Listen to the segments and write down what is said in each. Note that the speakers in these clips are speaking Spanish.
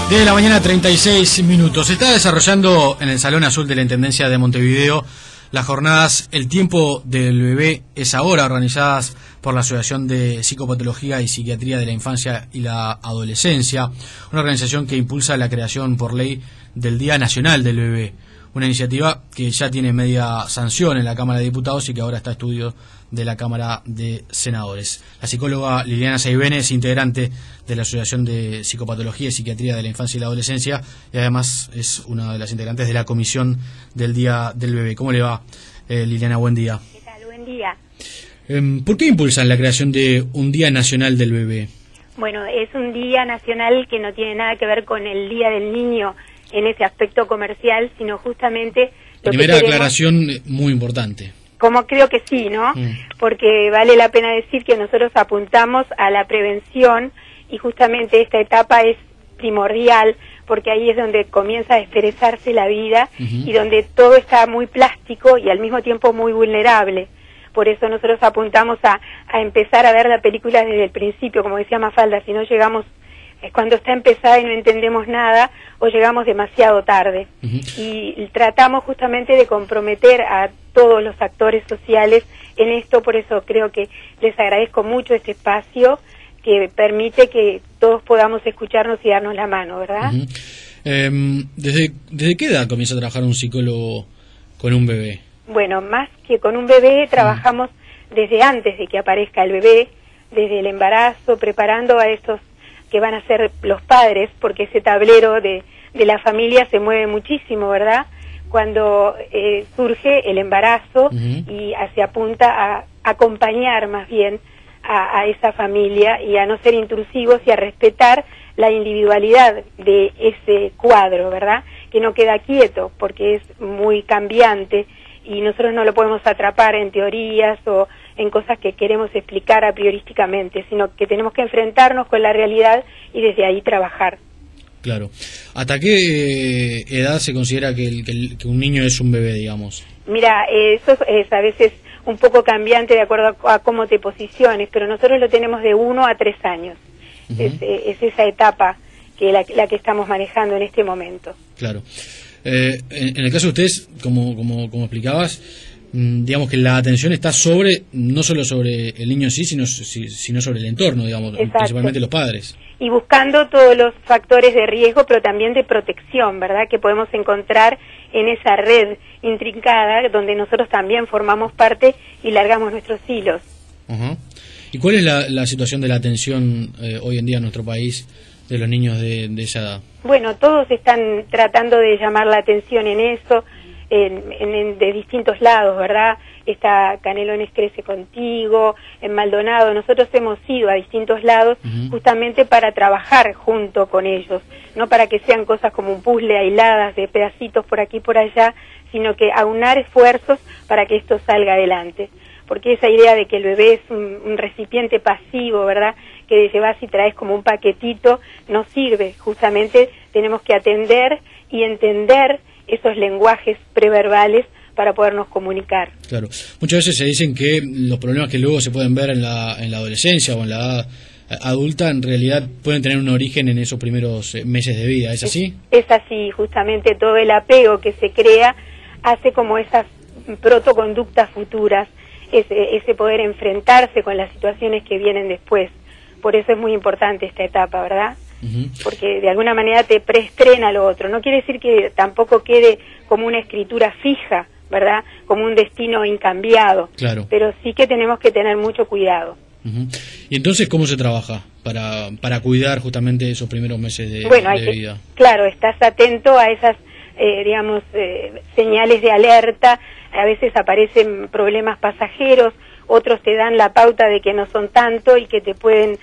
De la mañana, 36 minutos. Se está desarrollando en el Salón Azul de la Intendencia de Montevideo las jornadas El Tiempo del Bebé es Ahora, organizadas por la Asociación de Psicopatología y Psiquiatría de la Infancia y la Adolescencia, una organización que impulsa la creación por ley del Día Nacional del Bebé, una iniciativa que ya tiene media sanción en la Cámara de Diputados y que ahora está a estudio de la Cámara de Senadores. La psicóloga Liliana Seivene es integrante de la Asociación de Psicopatología y Psiquiatría de la Infancia y la Adolescencia y además es una de las integrantes de la Comisión del Día del Bebé. ¿Cómo le va, Liliana? Buen día. ¿Qué tal? Buen día. ¿Por qué impulsan la creación de un Día Nacional del Bebé? Bueno, es un día nacional que no tiene nada que ver con el Día del Niño en ese aspecto comercial, sino justamente... Primera aclaración muy importante. Como creo que sí, ¿no? Porque vale la pena decir que nosotros apuntamos a la prevención y justamente esta etapa es primordial porque ahí es donde comienza a expresarse la vida y donde todo está muy plástico y al mismo tiempo muy vulnerable. Por eso nosotros apuntamos a empezar a ver la película desde el principio, como decía Mafalda, si no llegamos... Es cuando está empezada y no entendemos nada o llegamos demasiado tarde. Y tratamos justamente de comprometer a todos los actores sociales en esto, por eso creo que les agradezco mucho este espacio que permite que todos podamos escucharnos y darnos la mano, ¿verdad? ¿Desde qué edad comienza a trabajar un psicólogo con un bebé? Bueno, más que con un bebé, trabajamos desde antes de que aparezca el bebé, desde el embarazo, preparando a estos que van a ser los padres, porque ese tablero de la familia se mueve muchísimo, ¿verdad? Cuando surge el embarazo y se apunta a acompañar más bien a esa familia y a no ser intrusivos y a respetar la individualidad de ese cuadro, ¿verdad? Que no queda quieto porque es muy cambiante y nosotros no lo podemos atrapar en teorías o en cosas que queremos explicar a priorísticamente, sino que tenemos que enfrentarnos con la realidad y desde ahí trabajar. Claro. ¿Hasta qué edad se considera que un niño es un bebé, digamos? Mira, eso es a veces un poco cambiante de acuerdo a cómo te posiciones, pero nosotros lo tenemos de 1 a 3 años. Es esa etapa que la que estamos manejando en este momento. Claro. En el caso de ustedes, como explicabas, digamos que la atención está no solo sobre el niño en sí, sino sobre el entorno, digamos, principalmente los padres. Y buscando todos los factores de riesgo, pero también de protección, ¿verdad?, que podemos encontrar en esa red intrincada, donde nosotros también formamos parte y largamos nuestros hilos. ¿Y cuál es la situación de la atención hoy en día en nuestro país de los niños de esa edad? Bueno, todos están tratando de llamar la atención en eso, de distintos lados, ¿verdad? Está Canelones Crece Contigo, en Maldonado, nosotros hemos ido a distintos lados justamente para trabajar junto con ellos, no para que sean cosas como un puzzle aisladas de pedacitos por aquí y por allá, sino que aunar esfuerzos para que esto salga adelante. Porque esa idea de que el bebé es un recipiente pasivo, ¿verdad?, que llevas y traes como un paquetito, no sirve. Justamente tenemos que atender y entender esos lenguajes preverbales para podernos comunicar. Claro. Muchas veces se dicen que los problemas que luego se pueden ver en la adolescencia o en la edad adulta en realidad pueden tener un origen en esos primeros meses de vida. ¿Es así? Es así, justamente todo el apego que se crea hace como esas protoconductas futuras, ese poder enfrentarse con las situaciones que vienen después. Por eso es muy importante esta etapa, ¿verdad? Porque de alguna manera te preestrena lo otro. No quiere decir que tampoco quede como una escritura fija, ¿verdad?, como un destino incambiado. Claro. Pero sí que tenemos que tener mucho cuidado. ¿Y entonces cómo se trabaja para cuidar justamente esos primeros meses de vida? Claro, estás atento a esas, señales de alerta. A veces aparecen problemas pasajeros, otros te dan la pauta de que no son tanto y que te pueden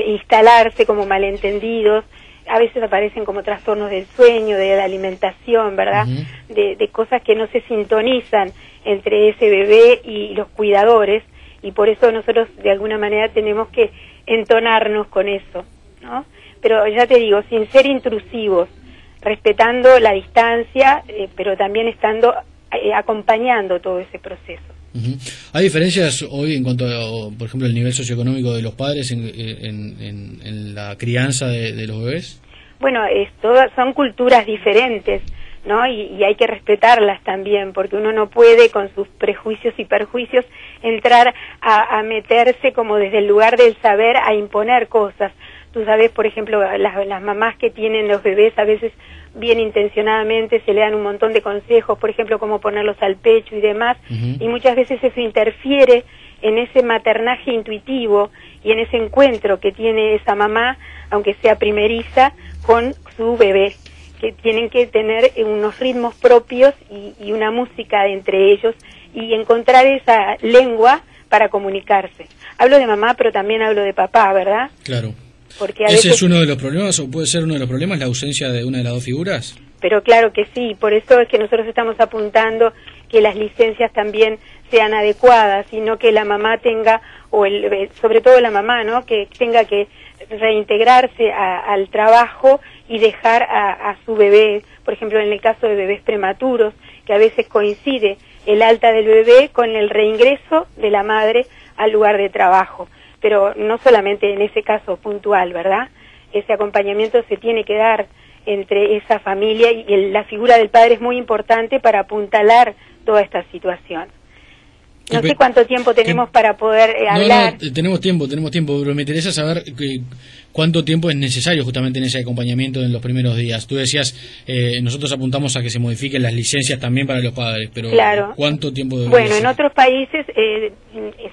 instalarse como malentendidos. A veces aparecen como trastornos del sueño, de la alimentación, ¿verdad? De cosas que no se sintonizan entre ese bebé y los cuidadores, y por eso nosotros de alguna manera tenemos que entonarnos con eso, ¿no? Pero ya te digo, sin ser intrusivos, respetando la distancia, pero también estando acompañando todo ese proceso. ¿Hay diferencias hoy en cuanto a, por ejemplo, el nivel socioeconómico de los padres en la crianza de los bebés? Bueno, son culturas diferentes, ¿no? Y hay que respetarlas también, porque uno no puede con sus prejuicios y perjuicios entrar a meterse como desde el lugar del saber a imponer cosas. Tú sabes, por ejemplo, las mamás que tienen los bebés a veces bien intencionadamente se le dan un montón de consejos, por ejemplo, cómo ponerlos al pecho y demás, y muchas veces eso interfiere en ese maternaje intuitivo y en ese encuentro que tiene esa mamá, aunque sea primeriza, con su bebé, que tienen que tener unos ritmos propios y una música entre ellos y encontrar esa lengua para comunicarse. Hablo de mamá, pero también hablo de papá, ¿verdad? Claro. Porque ¿Ese es uno de los problemas o puede ser uno de los problemas, la ausencia de una de las dos figuras? Pero claro que sí, por eso es que nosotros estamos apuntando que las licencias también sean adecuadas y no que la mamá tenga, sobre todo la mamá, ¿no? Que tenga que reintegrarse al trabajo y dejar a su bebé, por ejemplo en el caso de bebés prematuros, que a veces coincide el alta del bebé con el reingreso de la madre al lugar de trabajo. Pero no solamente en ese caso puntual, ¿verdad? Ese acompañamiento se tiene que dar entre esa familia y la figura del padre es muy importante para apuntalar toda esta situación. No sé cuánto tiempo tenemos para poder hablar. No, tenemos tiempo, pero me interesa saber cuánto tiempo es necesario justamente en ese acompañamiento en los primeros días. Tú decías, nosotros apuntamos a que se modifiquen las licencias también para los padres, pero claro. ¿cuánto tiempo debería Bueno, ser? en otros países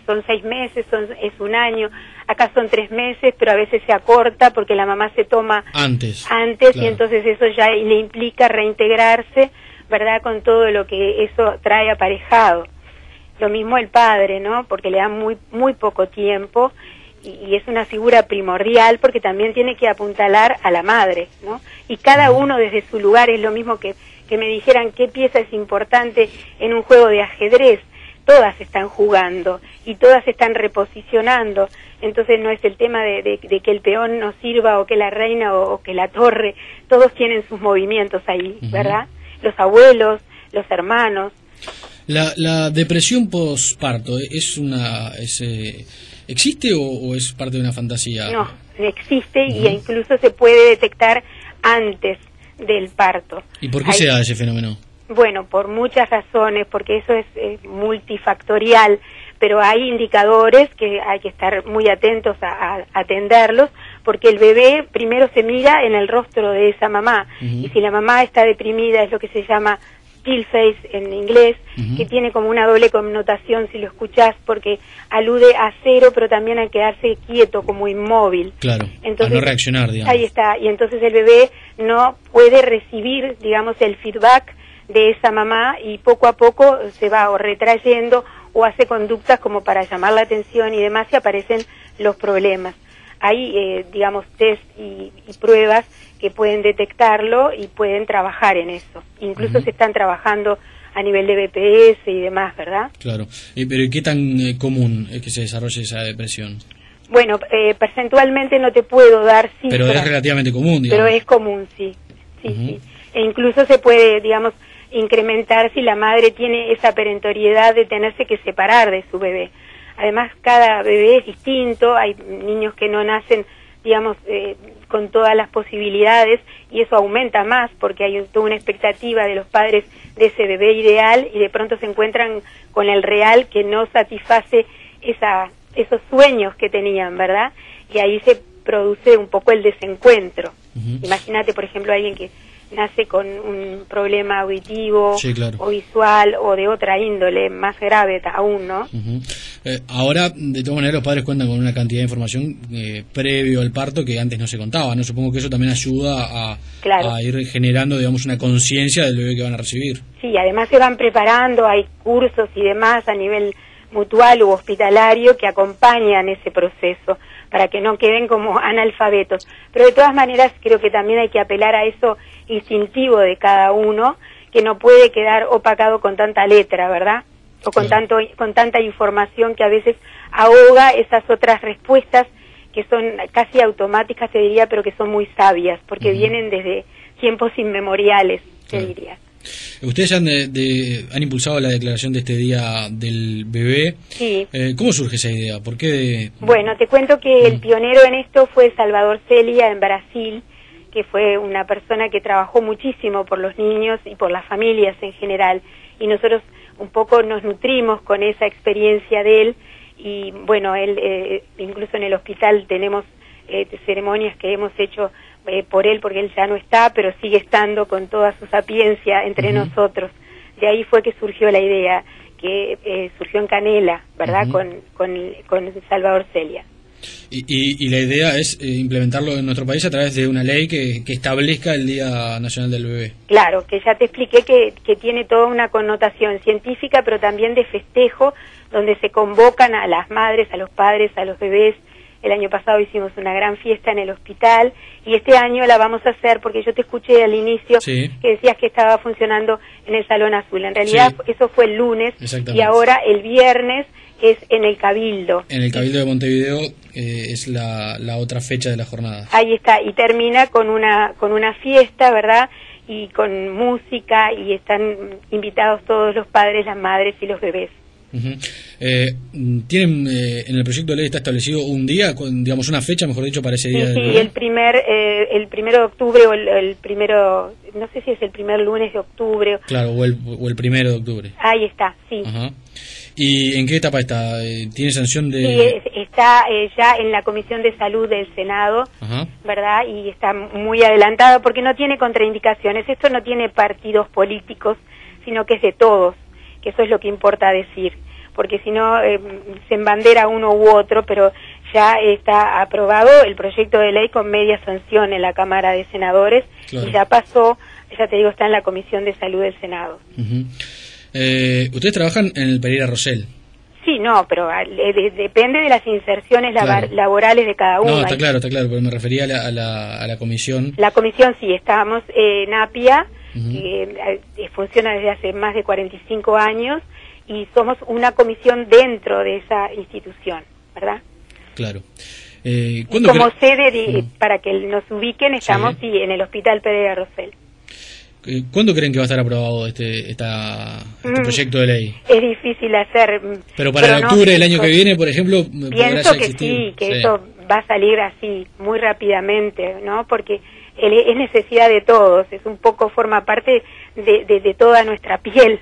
son 6 meses, es un año, acá son 3 meses, pero a veces se acorta porque la mamá se toma antes claro. Y entonces eso ya le implica reintegrarse, ¿verdad?, con todo lo que eso trae aparejado. Lo mismo el padre, ¿no? Porque le da muy poco tiempo y es una figura primordial porque también tiene que apuntalar a la madre, ¿no? Y cada uno desde su lugar es lo mismo que me dijeran qué pieza es importante en un juego de ajedrez. Todas están jugando y todas están reposicionando. Entonces no es el tema de que el peón no sirva o que la reina o que la torre. Todos tienen sus movimientos ahí, ¿verdad? Los abuelos, los hermanos. La depresión posparto ¿existe o es parte de una fantasía? No, existe y incluso se puede detectar antes del parto. ¿Y por qué se da ese fenómeno? Bueno, por muchas razones, porque eso es multifactorial, pero hay indicadores que hay que estar muy atentos a atenderlos, porque el bebé primero se mira en el rostro de esa mamá, y si la mamá está deprimida es lo que se llama still face en inglés, que tiene como una doble connotación si lo escuchás, porque alude a cero, pero también a quedarse quieto, como inmóvil. Claro, entonces, a no reaccionar, digamos. Ahí está, y entonces el bebé no puede recibir, digamos, el feedback de esa mamá y poco a poco se va o retrayendo o hace conductas como para llamar la atención y demás y aparecen los problemas. Hay, digamos, test y pruebas que pueden detectarlo y pueden trabajar en eso. Incluso se están trabajando a nivel de BPS y demás, ¿verdad? Claro. Pero ¿y qué tan común es que se desarrolle esa depresión? Bueno, percentualmente no te puedo dar cifras. Pero es relativamente común, digamos. Pero es común, sí. Sí. E incluso se puede, digamos, incrementar si la madre tiene esa perentoriedad de tenerse que separar de su bebé. Además, cada bebé es distinto, hay niños que no nacen, digamos, con todas las posibilidades, y eso aumenta más porque hay toda una expectativa de los padres de ese bebé ideal y de pronto se encuentran con el real que no satisface esos sueños que tenían, ¿verdad? Y ahí se produce un poco el desencuentro. Imagínate, por ejemplo, alguien que nace con un problema auditivo, sí, claro, o visual o de otra índole, más grave aún, ¿no? Ahora, de todas maneras, los padres cuentan con una cantidad de información previo al parto que antes no se contaba, ¿no? Supongo que eso también ayuda a ir generando, digamos, una conciencia del bebé que van a recibir. Sí, además se van preparando, hay cursos y demás a nivel mutual u hospitalario que acompañan ese proceso para que no queden como analfabetos. Pero de todas maneras creo que también hay que apelar a eso instintivo de cada uno, que no puede quedar opacado con tanta letra, ¿verdad? O con tanta información que a veces ahoga esas otras respuestas que son casi automáticas, te diría, pero que son muy sabias, porque vienen desde tiempos inmemoriales, te diría. Ustedes han impulsado la declaración de este Día del Bebé. Sí. ¿Cómo surge esa idea? ¿Por qué? Bueno, te cuento que el pionero en esto fue Salvador Celia en Brasil, que fue una persona que trabajó muchísimo por los niños y por las familias en general, y nosotros un poco nos nutrimos con esa experiencia de él, y bueno, él incluso en el hospital tenemos ceremonias que hemos hecho por él, porque él ya no está, pero sigue estando con toda su sapiencia entre nosotros. De ahí fue que surgió la idea, que surgió en Canela, ¿verdad?, con Salvador Celia. Y la idea es implementarlo en nuestro país a través de una ley que establezca el Día Nacional del Bebé. Claro, que ya te expliqué que tiene toda una connotación científica, pero también de festejo, donde se convocan a las madres, a los padres, a los bebés. El año pasado hicimos una gran fiesta en el hospital, y este año la vamos a hacer, porque yo te escuché al inicio que decías que estaba funcionando en el Salón Azul. En realidad eso fue el lunes, y ahora el viernes es en el Cabildo. En el Cabildo de Montevideo es la otra fecha de la jornada. Ahí está, y termina con una fiesta, ¿verdad?, y con música, y están invitados todos los padres, las madres y los bebés. ¿Tienen en el proyecto de ley está establecido un día, digamos una fecha, mejor dicho, para ese día? Sí, el primero de octubre, o el primero, no sé si es el primer lunes de octubre. Claro, o el 1 de octubre. Ahí está, sí. ¿Y en qué etapa está? ¿Tiene sanción de...? Sí, está ya en la Comisión de Salud del Senado, ¿verdad? Y está muy adelantado porque no tiene contraindicaciones. Esto no tiene partidos políticos, sino que es de todos, que eso es lo que importa decir, porque si no se embandera uno u otro, pero ya está aprobado el proyecto de ley con media sanción en la Cámara de Senadores, y ya pasó, ya te digo, está en la Comisión de Salud del Senado. ¿Ustedes trabajan en el Pereira Rosell? Sí, no, pero depende de las inserciones laborales de cada uno. No, está claro, pero me refería a la comisión. La comisión sí, estábamos en APIA, que funciona desde hace más de 45 años, y somos una comisión dentro de esa institución, ¿verdad? Claro. Como sede, para que nos ubiquen, estamos en el Hospital Pereira Rosell. ¿Cuándo creen que va a estar aprobado este proyecto de ley? Es difícil hacer. Pero para octubre del año que viene, por ejemplo, pienso que sí, que eso va a salir así, muy rápidamente, ¿no? Porque es necesidad de todos, es un poco, forma parte de toda nuestra piel,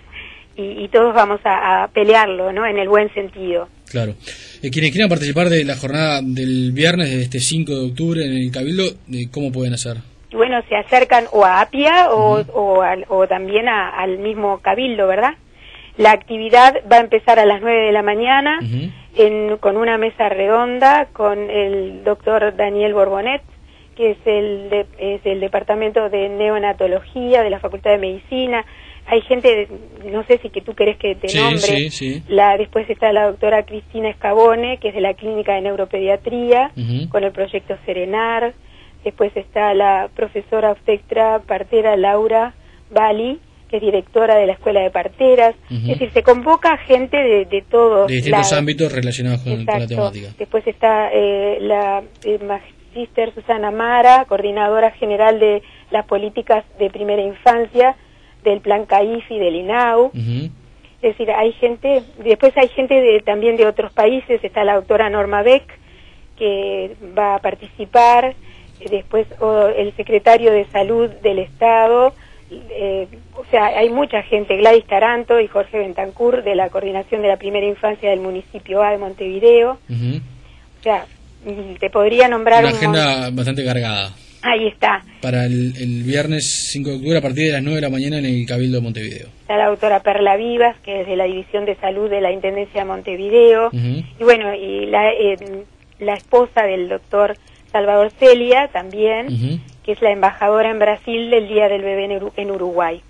y todos vamos a pelearlo, ¿no? En el buen sentido. Claro. Quienes quieran participar de la jornada del viernes, de este 5 de octubre en el Cabildo, ¿cómo pueden hacer? Bueno, se acercan o a APIA o también al mismo Cabildo, ¿verdad? La actividad va a empezar a las 9 de la mañana con una mesa redonda con el doctor Daniel Borbonet, que es el departamento de neonatología de la Facultad de Medicina. Hay gente, no sé si que tú querés que te nombre. Sí. Después está la doctora Cristina Escabone, que es de la Clínica de Neuropediatría, con el proyecto Serenar. Después está la profesora obstetra partera Laura Bali, que es directora de la Escuela de Parteras. Es decir, se convoca gente de todos de distintos ámbitos relacionados con la temática. Después está la magíster Susana Mara, coordinadora general de las políticas de primera infancia del Plan CAIF y del INAU. Es decir, hay gente, después hay gente también de otros países. Está la doctora Norma Beck, que va a participar. Después el secretario de Salud del Estado, o sea, hay mucha gente, Gladys Taranto y Jorge Bentancur, de la Coordinación de la Primera Infancia del Municipio A de Montevideo. O sea, te podría nombrar una agenda bastante cargada. Ahí está. Para el viernes 5 de octubre a partir de las 9 de la mañana en el Cabildo de Montevideo. Está la doctora Perla Vivas, que es de la División de Salud de la Intendencia de Montevideo. Y bueno, y la esposa del doctor Salvador Celia también, que es la embajadora en Brasil del Día del Bebé en Uruguay.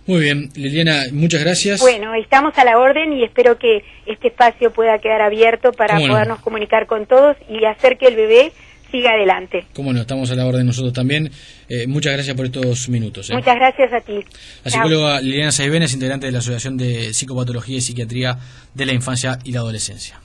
Muy bien, Liliana, muchas gracias. Bueno, estamos a la orden y espero que este espacio pueda quedar abierto para podernos comunicar con todos y hacer que el bebé siga adelante. Cómo no, estamos a la orden nosotros también. Muchas gracias por estos minutos. Muchas gracias a ti. La psicóloga Liliana Saibenes, integrante de la Asociación de Psicopatología y Psiquiatría de la Infancia y la Adolescencia.